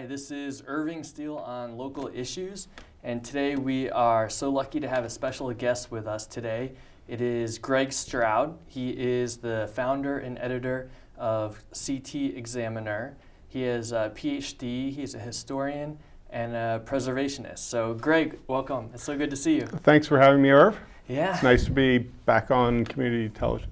This is Irving Steel on local issues, and today we are so lucky to have a special guest with us today. It is Greg Stroud. He is the founder and editor of Cate Examiner. He has a Ph.D., he's a historian, and a preservationist. So Greg, welcome. It's so good to see you. Thanks for having me, Irv. Yeah. It's nice to be back on community television.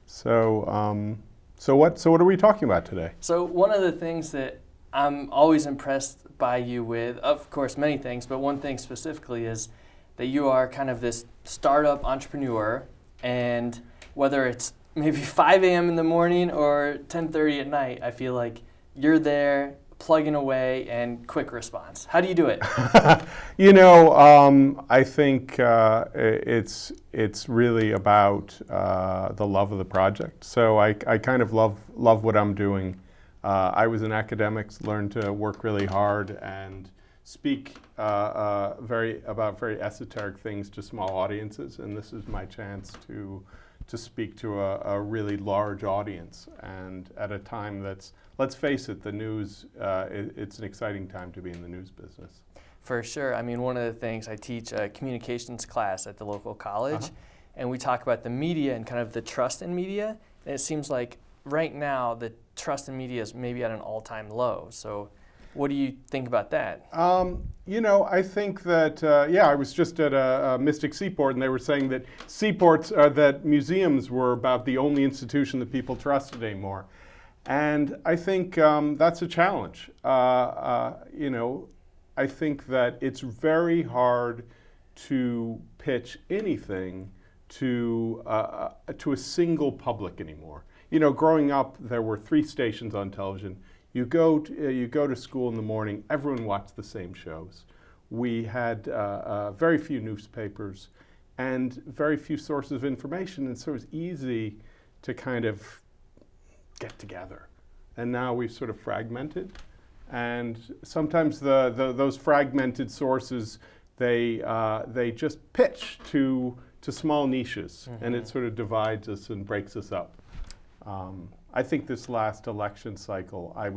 So what are we talking about today? So one of the things that I'm always impressed by you with, of course, many things, but one thing specifically is that you are kind of this startup entrepreneur, and whether it's maybe 5 a.m. in the morning or 10:30 at night, I feel like you're there plugging away and quick response. How do you do it? I think it's really about the love of the project. So I kind of love what I'm doing. I was an academic, learned to work really hard and speak about very esoteric things to small audiences, and this is my chance to speak to a really large audience, and at a time that's, let's face it, the news, it's an exciting time to be in the news business. For sure. I mean, one of the things, I teach a communications class at the local college, and we talk about the media and kind of the trust in media, and it seems like right now the trust in media is maybe at an all-time low. So what do you think about that? I think that, I was just at a Mystic Seaport, and they were saying that that museums were about the only institution that people trusted anymore. And I think that's a challenge. I think that it's very hard to pitch anything to a single public anymore. Growing up, there were 3 stations on television. You go to school in the morning, everyone watched the same shows. We had very few newspapers and very few sources of information, and so it was easy to kind of get together. And now we've sort of fragmented, and sometimes those fragmented sources, they just pitch to small niches, and it sort of divides us and breaks us up. I think this last election cycle, I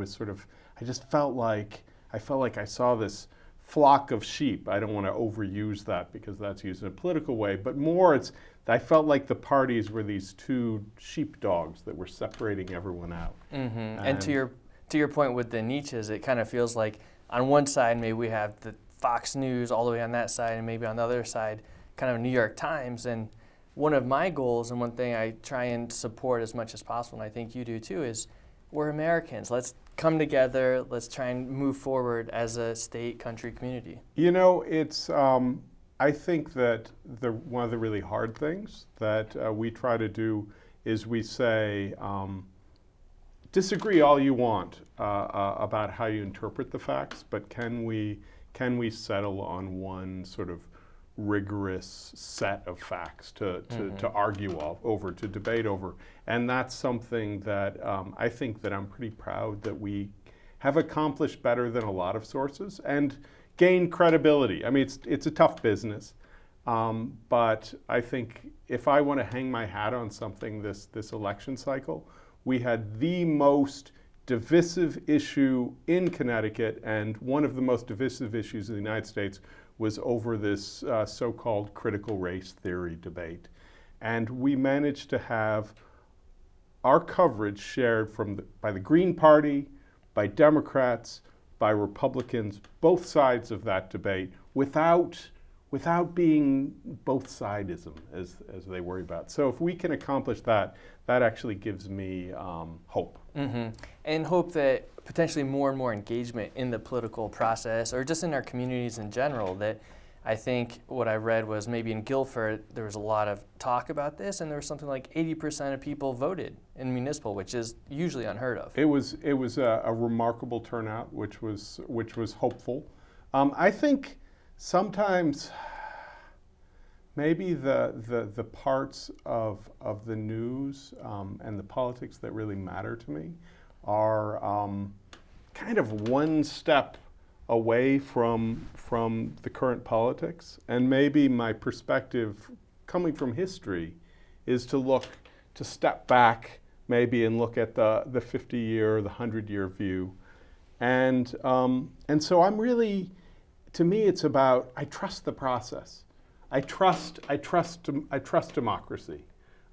just felt like I saw this flock of sheep. I don't want to overuse that because that's used in a political way, but more I felt like the parties were these 2 sheepdogs that were separating everyone out. And to your point with the niches, it kind of feels like on one side maybe we have the Fox News all the way on that side, and maybe on the other side kind of New York Times. And one of my goals, and one thing I try and support as much as possible, and I think you do too, is we're Americans. Let's come together. Let's try and move forward as a state, country, community. I think that one of the really hard things that we try to do is we say, disagree all you want about how you interpret the facts, but can we settle on one sort of rigorous set of facts to argue over, to debate over? And that's something that I think that I'm pretty proud that we have accomplished better than a lot of sources and gain credibility. I mean, it's a tough business, but I think if I want to hang my hat on something this election cycle, we had the most divisive issue in Connecticut, and one of the most divisive issues in the United States was over this so-called critical race theory debate. And we managed to have our coverage shared by the Green Party, by Democrats, by Republicans, both sides of that debate, without being both-sidism, as they worry about. So if we can accomplish that, that actually gives me hope. And hope that potentially more and more engagement in the political process, or just in our communities in general. That I think what I read was maybe in Guilford there was a lot of talk about this, and there was something like 80% of people voted in municipal, which is usually unheard of. It was a remarkable turnout, which was hopeful. I think sometimes maybe the parts of the news and the politics that really matter to me are kind of one step away from the current politics. And maybe my perspective coming from history is to step back maybe and look at the 50-year, the 100-year view And so I'm really, to me, it's about, I trust the process. I trust democracy.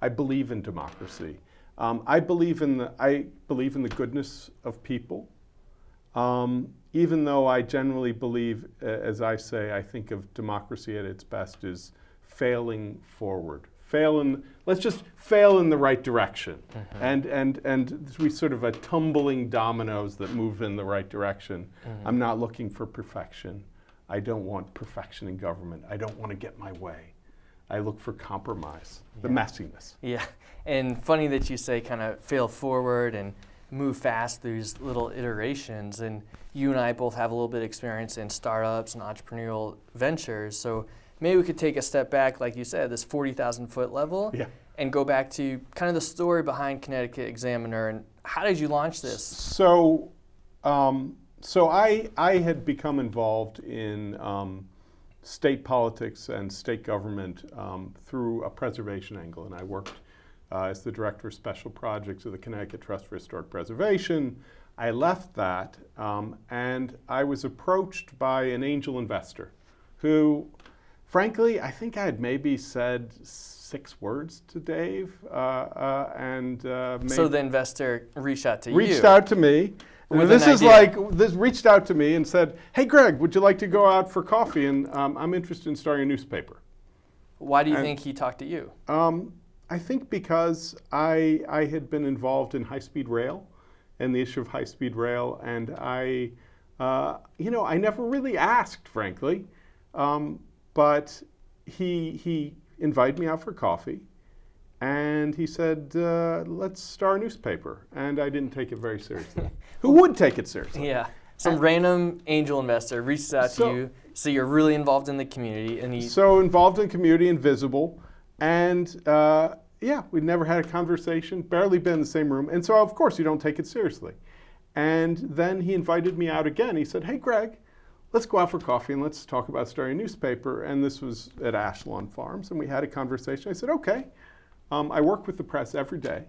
I believe in democracy. I believe in the goodness of people. Even though I generally believe, as I say, I think of democracy at its best as failing forward. Let's just fail in the right direction. And we sort of a tumbling dominoes that move in the right direction. I'm not looking for perfection. I don't want perfection in government. I don't want to get my way. I look for compromise, the messiness. Yeah, and funny that you say kind of fail forward and move fast through these little iterations. And you and I both have a little bit of experience in startups and entrepreneurial ventures. So maybe we could take a step back, like you said, this 40,000 foot level, and go back to kind of the story behind Connecticut Examiner and how did you launch this? So I had become involved in state politics and state government through a preservation angle, and I worked as the director of special projects of the Connecticut Trust for Historic Preservation. I left that, and I was approached by an angel investor who, frankly, I think I had maybe said 6 words to Dave, and so the investor reached out to you. Reached out to me. Reached out to me and said, "Hey, Greg, would you like to go out for coffee? And I'm interested in starting a newspaper." Why do you think he talked to you? I think because I had been involved in high-speed rail and the issue of high-speed rail, and I never really asked, frankly, but he invited me out for coffee, and he said, "Let's start a newspaper," and I didn't take it very seriously. Who would take it seriously? Yeah, some random angel investor reached out to you, so you're really involved in the community, and so involved in community and visible. And we'd never had a conversation, barely been in the same room. And so, of course, you don't take it seriously. And then he invited me out again. He said, "Hey, Greg, let's go out for coffee and let's talk about starting a newspaper." And this was at Ashlawn Farms. And we had a conversation. I said, "Okay, I work with the press every day.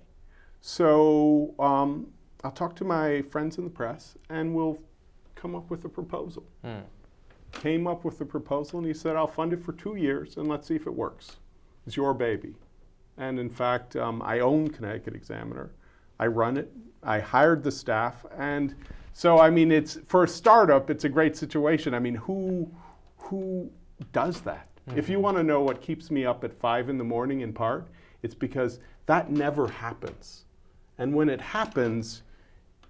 So I'll talk to my friends in the press and we'll come up with a proposal." Came up with the proposal, and he said, "I'll fund it for 2 years and let's see if it works. It's your baby." And in fact, I own Connecticut Examiner. I run it. I hired the staff. And so, I mean, it's for a startup, it's a great situation. I mean, who does that? If you want to know what keeps me up at 5 in the morning in part, it's because that never happens. And when it happens,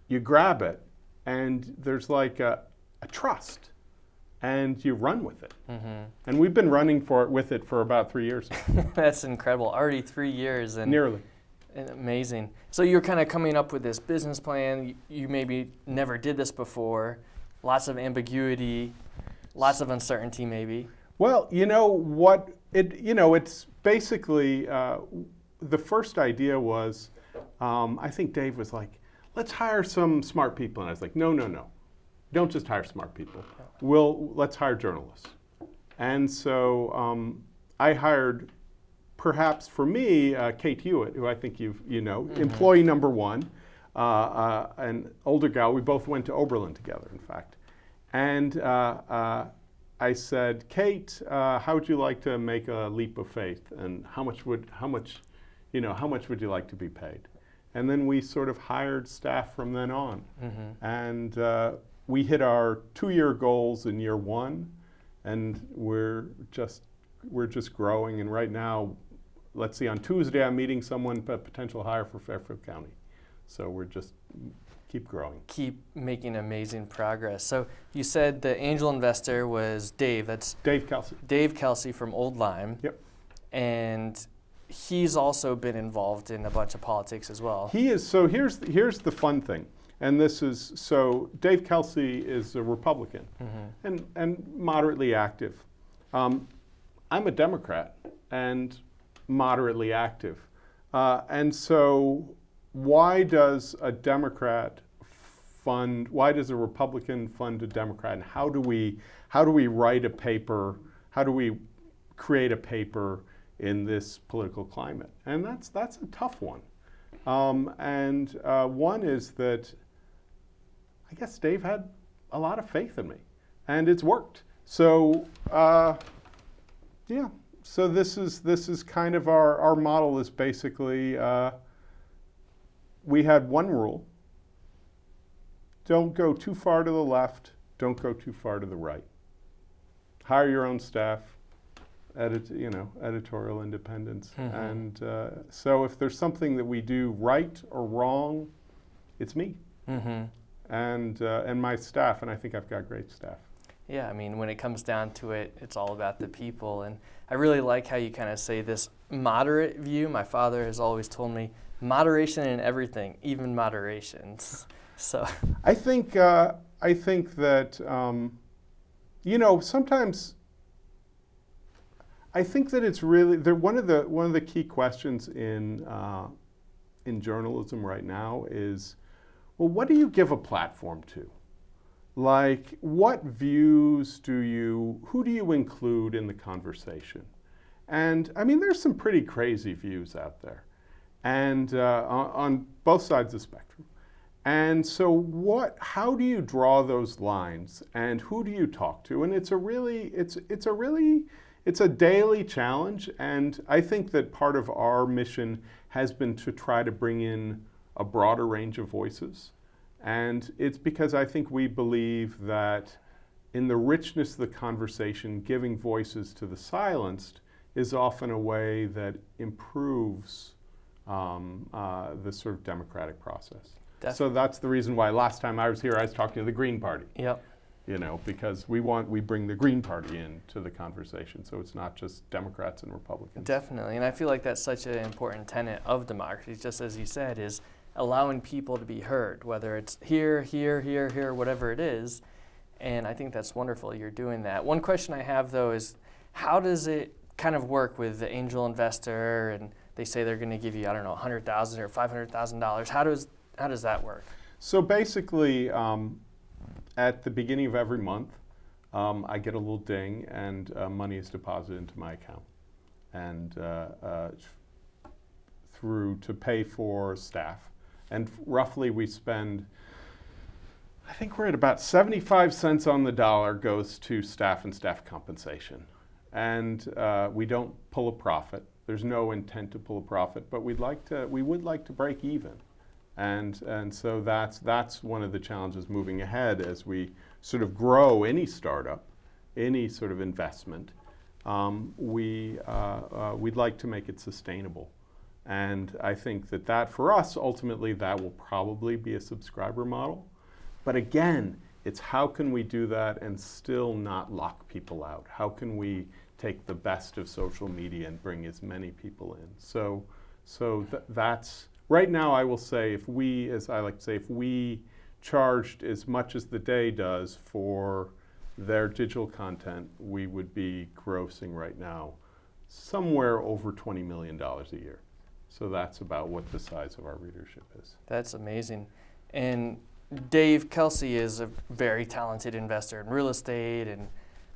you grab it, and there's like a trust. And you run with it. And we've been running with it for about 3 years now. That's incredible. Already 3 years. And nearly. And amazing. So you're kind of coming up with this business plan. You maybe never did this before. Lots of ambiguity, lots of uncertainty maybe. Well, you know what? It's basically, the first idea was, I think Dave was like, "Let's hire some smart people." And I was like, no. Don't just hire smart people. Let's hire journalists. And so I hired, perhaps for me, Kate Hewitt, who I think you know, employee number 1, an older gal. We both went to Oberlin together, in fact. And I said, "Kate, how would you like to make a leap of faith? And how much would you like to be paid?" And then we sort of hired staff from then on. And we hit our 2-year goals in year 1, and we're just growing. And right now, let's see, on Tuesday I'm meeting someone, a potential hire for Fairfield County. So we're just keep growing. Keep making amazing progress. So you said the angel investor was Dave. That's Dave Kelsey. Dave Kelsey from Old Lyme. Yep. And he's also been involved in a bunch of politics as well. He is. So here's the fun thing. And this is, so Dave Kelsey is a Republican and moderately active. I'm a Democrat and moderately active. And so why does a Republican fund a Democrat? And how do we write a paper? How do we create a paper in this political climate? And that's a tough one. One is that I guess Dave had a lot of faith in me, and it's worked. So yeah, so this is kind of our model is basically we had one rule: don't go too far to the left, don't go too far to the right. Hire your own staff, editorial independence. Mm-hmm. And so if there's something that we do right or wrong, it's me. Mm-hmm. And my staff, and I think I've got great staff. Yeah, I mean, when it comes down to it, it's all about the people. And I really like how you kind of say this moderate view. My father has always told me, moderation in everything, even moderations. So I think that sometimes I think that it's really one of the key questions in journalism right now is, well, what do you give a platform to? Like, what views who do you include in the conversation? And I mean, there's some pretty crazy views out there, and on both sides of the spectrum. And so how do you draw those lines, and who do you talk to? And it's a daily challenge, and I think that part of our mission has been to try to bring in a broader range of voices. And it's because I think we believe that in the richness of the conversation, giving voices to the silenced is often a way that improves the sort of democratic process. Definitely. So that's the reason why last time I was here, I was talking to the Green Party. Yep. Because we bring the Green Party into the conversation, so it's not just Democrats and Republicans. Definitely, and I feel like that's such an important tenet of democracy, just as you said, is allowing people to be heard, whether it's here, whatever it is, and I think that's wonderful you're doing that. One question I have, though, is how does it kind of work with the angel investor, and they say they're going to give you, I don't know, $100,000 or $500,000. How does that work? So basically, at the beginning of every month, I get a little ding, and money is deposited into my account, and to pay for staff. And roughly we spend, I think we're at about 75 cents on the dollar goes to staff and staff compensation. And we don't pull a profit. There's no intent to pull a profit, but we would like to break even. And so that's one of the challenges moving ahead as we sort of grow any startup, any sort of investment. We'd like to make it sustainable. And I think that for us, ultimately, that will probably be a subscriber model. But again, it's how can we do that and still not lock people out? How can we take the best of social media and bring as many people in? So that's, right now I will say, if we charged as much as The Day does for their digital content, we would be grossing right now somewhere over $20 million a year. So that's about what the size of our readership is. That's amazing. And Dave Kelsey is a very talented investor in real estate, and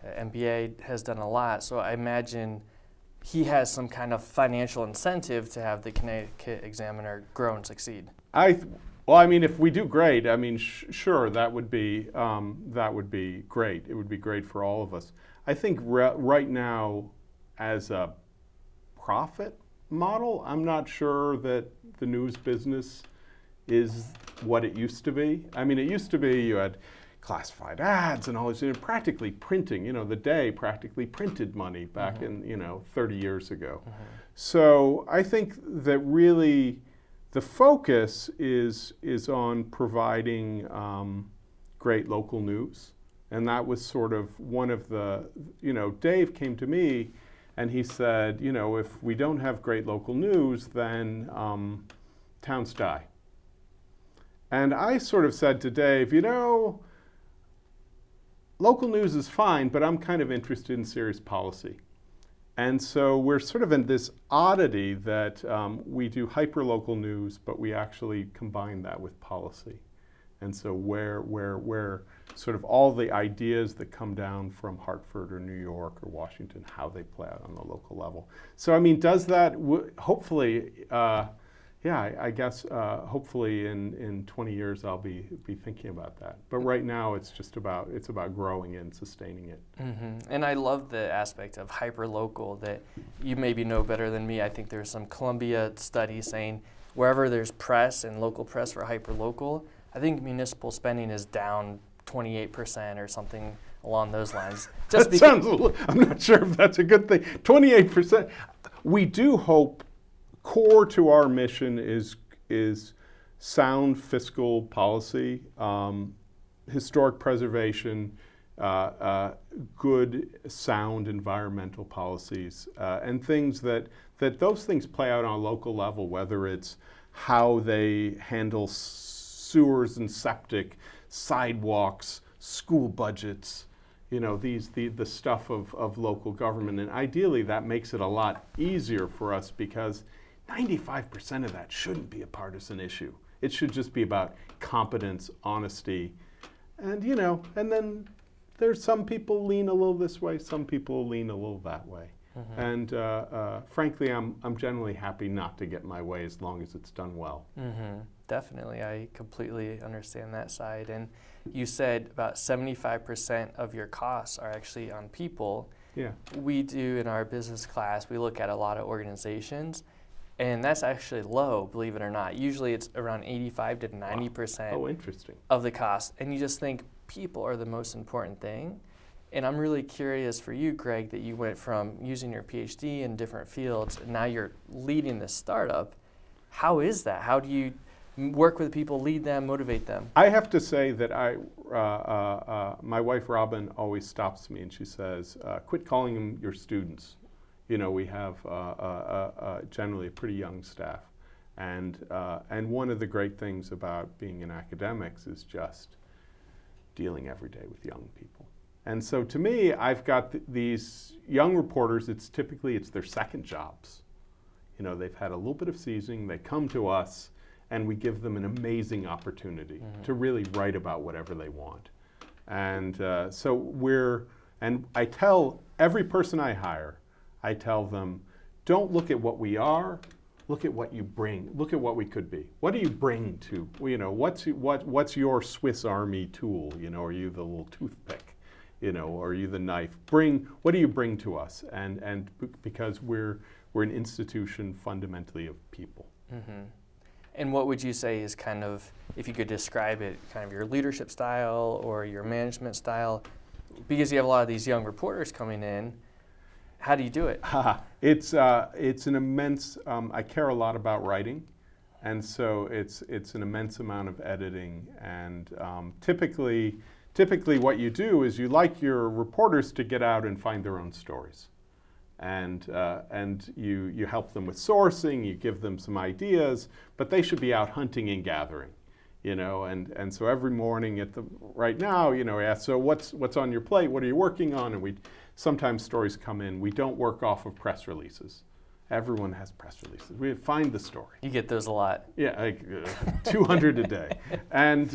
MBA has done a lot. So I imagine he has some kind of financial incentive to have the Connecticut Examiner grow and succeed. If we do great, sure, that would be great. It would be great for all of us. I think right now, as a profit model, I'm not sure that the news business is what it used to be. It used to be you had classified ads and all this, practically printing. The Day practically printed money back in 30 years ago. Mm-hmm. So I think that really the focus is on providing great local news, and that was sort of one of the. Dave came to me, and he said, if we don't have great local news, then towns die. And I sort of said to Dave, local news is fine, but I'm kind of interested in serious policy. And so we're sort of in this oddity that we do hyper-local news, but we actually combine that with policy. And so where sort of all the ideas that come down from Hartford or New York or Washington, how they play out on the local level. So does that hopefully yeah, I guess hopefully in 20 years I'll be thinking about that. But right now it's about growing it and sustaining it. And I love the aspect of hyperlocal that you maybe know better than me. I think there's some Columbia study saying wherever there's press and local press for hyperlocal, I think municipal spending is down 28% or something along those lines. Just I'm not sure if that's a good thing. 28%. We do hope. Core to our mission is sound fiscal policy, historic preservation, good sound environmental policies, and things that those things play out on a local level, whether it's how they handle sewers and septic, sidewalks, school budgets, the stuff of local government. And ideally that makes it a lot easier for us because 95% of that shouldn't be a partisan issue. It should just be about competence, honesty, and and then there's some people lean a little this way, some people lean a little that way. And frankly, I'm generally happy not to get my way as long as it's done well. Definitely, I completely understand that side. And you said about 75% of your costs are actually on people. Yeah. We do in our business class, we look at a lot of organizations. And that's actually low, believe it or not. Usually it's around 85 to 90% Oh, interesting. of the cost. And you just think people are the most important thing. And I'm really curious for you, Greg, that you went from using your Ph.D. in different fields, and now you're leading this startup. How is that? How do you work with people, lead them, motivate them? I have to say that my wife Robin always stops me and she says, quit calling them your students. We have generally a pretty young staff, and one of the great things about being in academics is just dealing every day with young people. And so to me, I've got these young reporters. It's their second jobs. They've had a little bit of seasoning. They come to us, and we give them an amazing opportunity to really write about whatever they want. And and I tell every person I hire. I tell them, don't look at what we are, look at what you bring. Look at what we could be. What do you bring to, what's your Swiss Army tool? Are you the little toothpick? Are you the knife? What do you bring to us? And because we're an institution fundamentally of people. And what would you say is kind of, if you could describe it, kind of your leadership style or your management style? Because you have a lot of these young reporters coming in. How do you do it? It's an immense. I care a lot about writing, and so it's an immense amount of editing. And typically, what you do is you like your reporters to get out and find their own stories, and you help them with sourcing. You give them some ideas, but they should be out hunting and gathering. And so every morning right now, we ask, so what's on your plate? What are you working on? And sometimes stories come in. We don't work off of press releases. Everyone has press releases. We find the story. You get those a lot. Yeah, 200 a day. And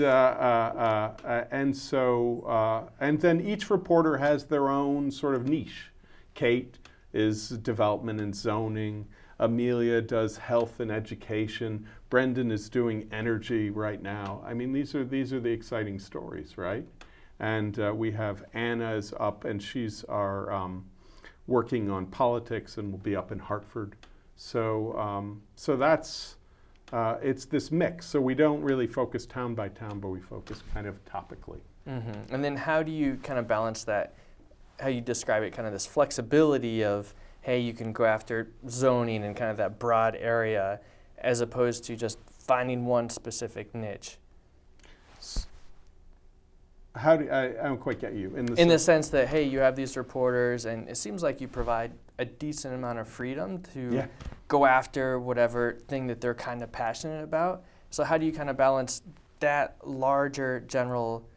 then each reporter has their own sort of niche. Cate is development and zoning. Amelia does health and education. Brendan is doing energy right now. I mean, these are the exciting stories, right? And we have Anna is up, and she's working on politics, and will be up in Hartford. So that's it's this mix. So we don't really focus town by town, but we focus kind of topically. And then how do you kind of balance that? How you describe it, kind of this flexibility of, hey, you can go after zoning and kind of that broad area, as opposed to just finding one specific niche. How do I don't quite get you in the sense that, hey, you have these reporters, and it seems like you provide a decent amount of freedom to go after whatever thing that they're kind of passionate about. So how do you kind of balance that larger general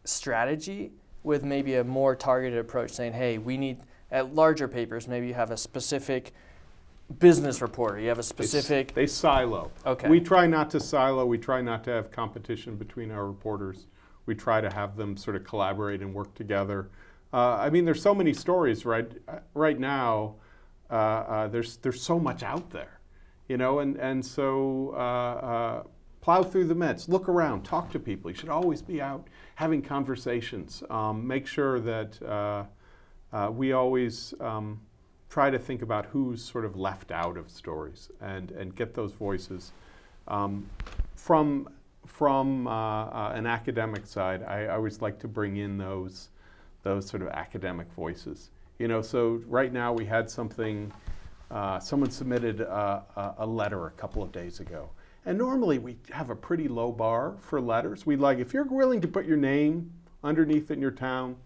strategy with maybe a more targeted approach, saying, hey, we need, at larger papers, maybe you have a specific business reporter, you have a specific... They silo. Okay. We try not to silo. We try not to have competition between our reporters. We try to have them sort of collaborate and work together. I mean, there's so many stories right now. There's so much out there. and so plow through the midst, look around, talk to people. You should always be out having conversations. Make sure that we always try to think about who's sort of left out of stories and get those voices. From an academic side, I always like to bring in those sort of academic voices. So right now we had something, someone submitted a letter a couple of days ago. And normally we have a pretty low bar for letters. We like, if you're willing to put your name underneath it in your town,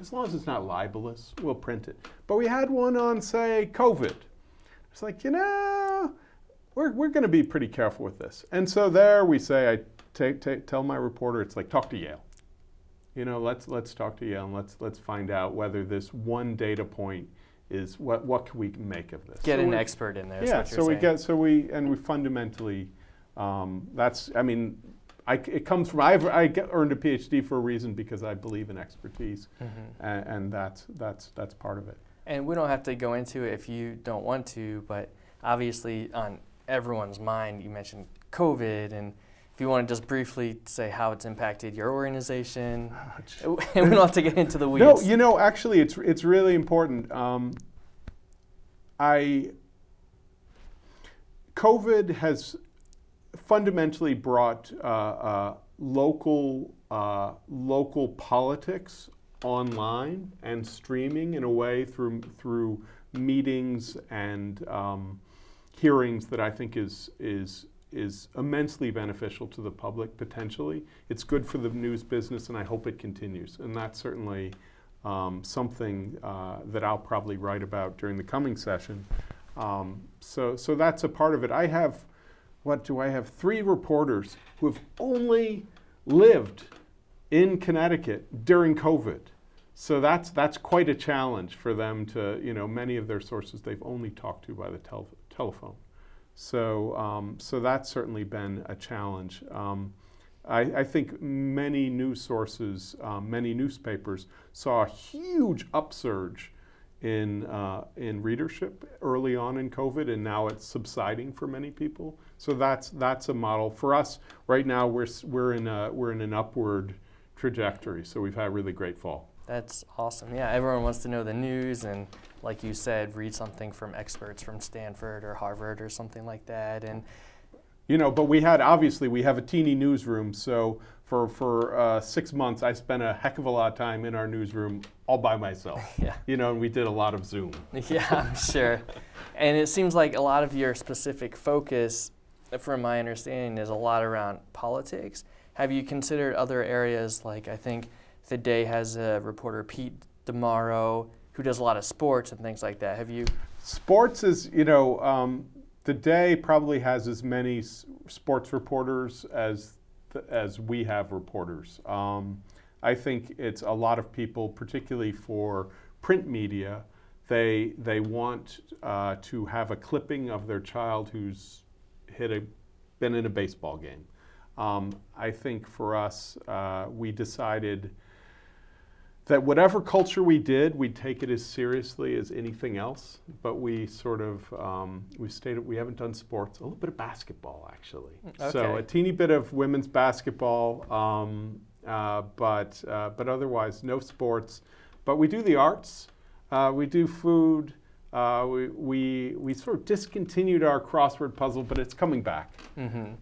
as long as it's not libelous, we'll print it. But we had one on, say, COVID. It's like, we're going to be pretty careful with this. And so there we say, I tell my reporter, it's like, talk to Yale. Let's talk to Yale and let's find out whether this one data point is what can we make of this. Get an expert in there. Yeah. We fundamentally it comes from I earned a Ph.D. for a reason because I believe in expertise, and that's part of it. And we don't have to go into it if you don't want to, but obviously on everyone's mind, you mentioned COVID, and if you want to just briefly say how it's impacted your organization, and we don't have to get into the weeds. No, actually, it's really important. COVID has fundamentally brought local politics online and streaming in a way through meetings and hearings that I think is immensely beneficial to the public potentially. It's good for the news business, and I hope it continues. And that's certainly something that I'll probably write about during the coming session. So that's a part of it. I have 3 reporters who have only lived in Connecticut during COVID. So that's quite a challenge for them to, many of their sources they've only talked to by the telephone. So that's certainly been a challenge. I think many news sources, many newspapers saw a huge upsurge in readership early on in COVID, and now it's subsiding for many people. So that's a model for us right now. We're in an upward trajectory. So we've had a really great fall. That's awesome. Yeah, everyone wants to know the news, and like you said, read something from experts from Stanford or Harvard or something like that. And but we have a teeny newsroom. So for 6 months, I spent a heck of a lot of time in our newsroom all by myself. Yeah. And we did a lot of Zoom. Yeah, I'm sure. And it seems like a lot of your specific focus, from my understanding, is a lot around politics. Have you considered other areas? Like, I think The Day has a reporter, Pete tomorrow, who does a lot of sports and things like that. Have you? Sports is, The Day probably has as many sports reporters as we have reporters. I think it's a lot of people, particularly for print media, they want to have a clipping of their child who's been in a baseball game. I think for us, we decided that whatever culture we did, we'd take it as seriously as anything else. But we sort of, we haven't done sports, a little bit of basketball actually. Okay. So a teeny bit of women's basketball, but otherwise no sports. But we do the arts, we do food. We sort of discontinued our crossword puzzle, but it's coming back. Mm-hmm.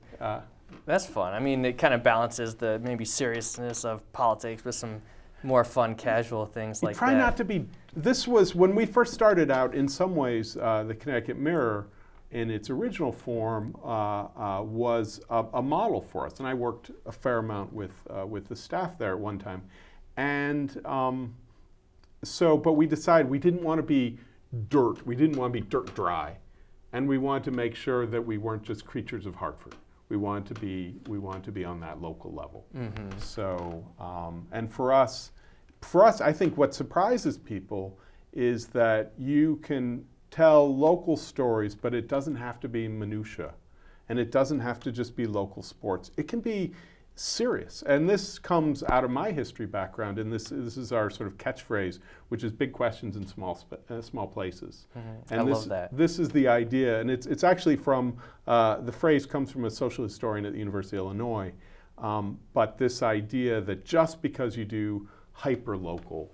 That's fun. I mean, it kind of balances the maybe seriousness of politics with some more fun, casual things like that. Try not to be. This was when we first started out. In some ways, the Connecticut Mirror, in its original form, was a model for us, and I worked a fair amount with the staff there at one time, and but we decided we didn't want to be dirt. We didn't want to be dirt dry, and we wanted to make sure that we weren't just creatures of Hartford. We wanted to be on that local level. Mm-hmm. So, and for us, I think what surprises people is that you can tell local stories, but it doesn't have to be minutia, and it doesn't have to just be local sports. It can be serious. And this comes out of my history background, and this is our sort of catchphrase, which is big questions in small places. And I love that. This is the idea, and it's actually from, the phrase comes from a social historian at the University of Illinois, but this idea that just because you do hyper-local,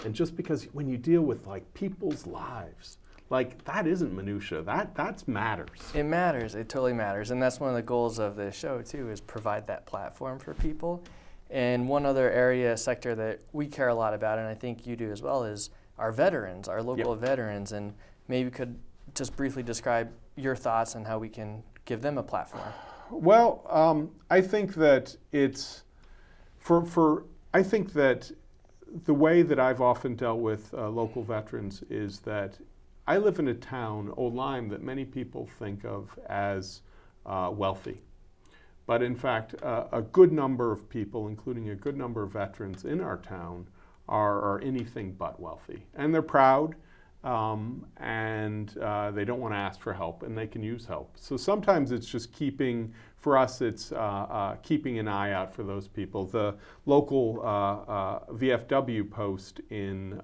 and just because when you deal with like people's lives, like that isn't minutia, that matters. It matters, it totally matters. And that's one of the goals of the show too, is provide that platform for people. And one other sector that we care a lot about, and I think you do as well, is our veterans, our local veterans. And maybe you could just briefly describe your thoughts on how we can give them a platform. Well, I think that it's, I think that the way that I've often dealt with local veterans is that I live in a town, Old Lyme, that many people think of as wealthy. But in fact, a good number of people, including a good number of veterans in our town, are anything but wealthy. And they're proud, and they don't want to ask for help, and they can use help. So sometimes it's just for us, it's keeping an eye out for those people. The local VFW post in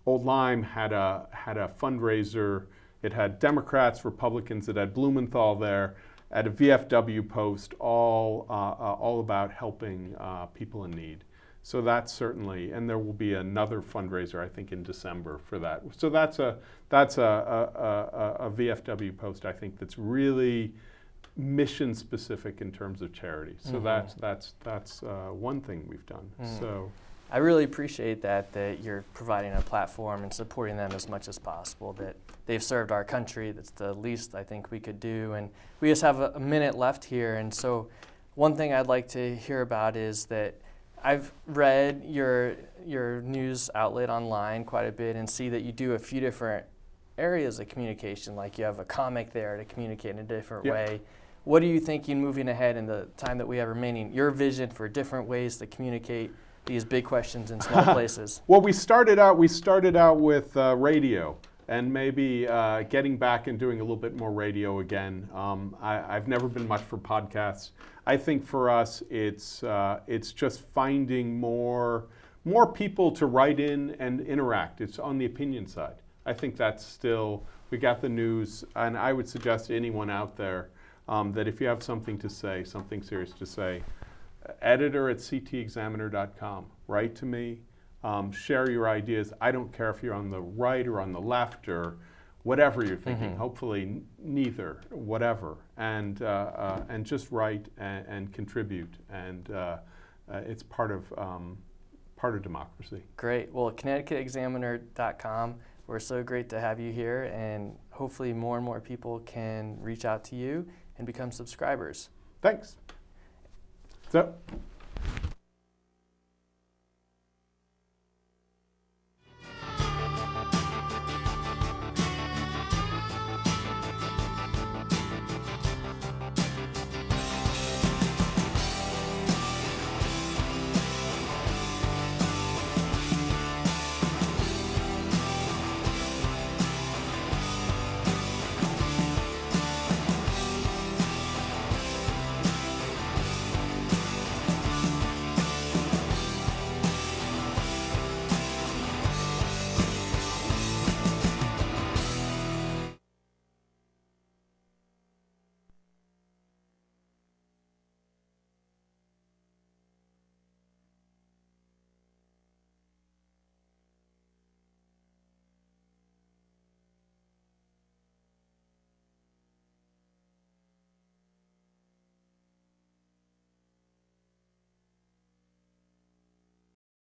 Old Lyme had a fundraiser. It had Democrats, Republicans. It had Blumenthal there at a VFW post, all about helping people in need. So that's certainly, and there will be another fundraiser, I think, in December for that. So that's a VFW post, I think, that's really mission specific in terms of charity. So that's one thing we've done. So. I really appreciate that you're providing a platform and supporting them as much as possible, that they've served our country. That's the least I think we could do. And we just have a minute left here. And so one thing I'd like to hear about is that I've read your news outlet online quite a bit and see that you do a few different areas of communication, like you have a comic there to communicate in a different way. What are you thinking moving ahead in the time that we have remaining? Your vision for different ways to communicate these big questions in small places? Well, we started out with radio, and maybe getting back and doing a little bit more radio again. I've never been much for podcasts. I think for us, it's just finding more people to write in and interact. It's on the opinion side. I think that's still, we got the news, and I would suggest to anyone out there that if you have something to say, something serious to say, editor@ctexaminer.com. Write to me, share your ideas. I don't care if you're on the right or on the left or whatever you're thinking. Hopefully neither, whatever. And just write and contribute. And it's part of democracy. Great. Well, ConnecticutExaminer.com. We're so great to have you here, and hopefully more and more people can reach out to you and become subscribers. Thanks. So.